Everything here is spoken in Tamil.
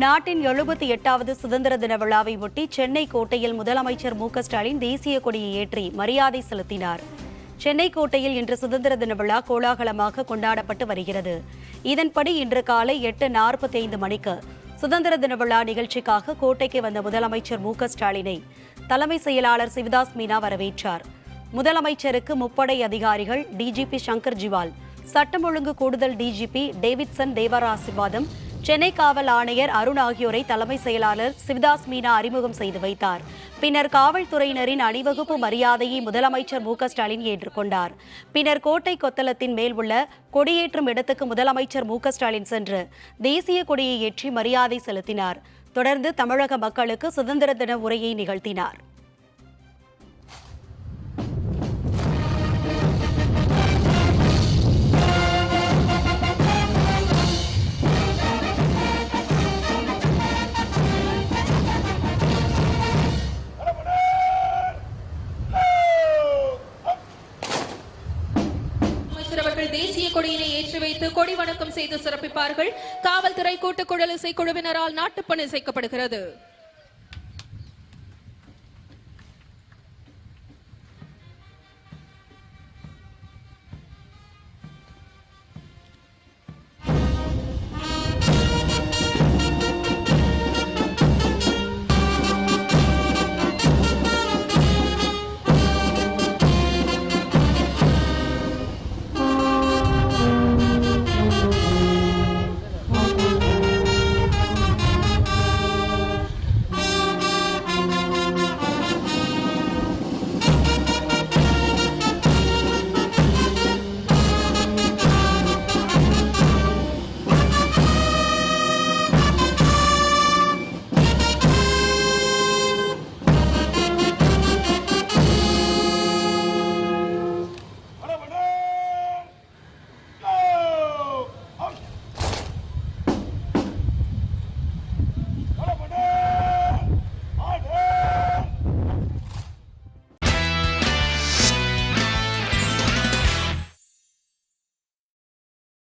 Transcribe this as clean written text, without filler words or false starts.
நாட்டின் 78வது சுதந்திர தின விழாவை ஒட்டி சென்னை கோட்டையில் முதலமைச்சர் மு.க.ஸ்டாலின் தேசிய கொடியை ஏற்றி மரியாதை செலுத்தினார். சென்னை கோட்டையில் இன்று சுதந்திர தின விழா கோலாகலமாக கொண்டாடப்பட்டு வருகிறது. இதன்படி இன்று காலை 8:45 மணிக்கு சுதந்திர தின விழா நிகழ்ச்சிக்காக கோட்டைக்கு வந்த முதலமைச்சர் மு.க.ஸ்டாலினை தலைமை செயலாளர் சிவதாஸ் மீனா வரவேற்றார். முதலமைச்சருக்கு முப்படை அதிகாரிகள் டிஜிபி சங்கர் ஜிவால், சட்டம் ஒழுங்கு கூடுதல் டிஜிபி டேவிட்சன் தேவராசிவாதம், சென்னை காவல் ஆணையர் அருண் ஆகியோரை தலைமை செயலாளர் சிவதாஸ் மீனா அறிமுகம் செய்து வைத்தார். பின்னர் காவல்துறையினரின் அணிவகுப்பு மரியாதையை முதலமைச்சர் மு.க.ஸ்டாலின் ஏற்றுக்கொண்டார். பின்னர் கோட்டை கொத்தளத்தின் மேல் உள்ள கொடியேற்றும் இடத்துக்கு முதலமைச்சர் மு.க.ஸ்டாலின் சென்று தேசிய கொடியை ஏற்றி மரியாதை செலுத்தினார். தொடர்ந்து தமிழக மக்களுக்கு சுதந்திர தின உரையை நிகழ்த்தினார். தேசிய கொடியினை ஏற்றி வைத்து கொடி வணக்கம் செய்து சிறப்பிப்பார்கள். காவல்துறை கூட்டுக்குழல் இசைக்குழுவினரால் நாட்டுப்பண் இசைக்கப்படுகிறது.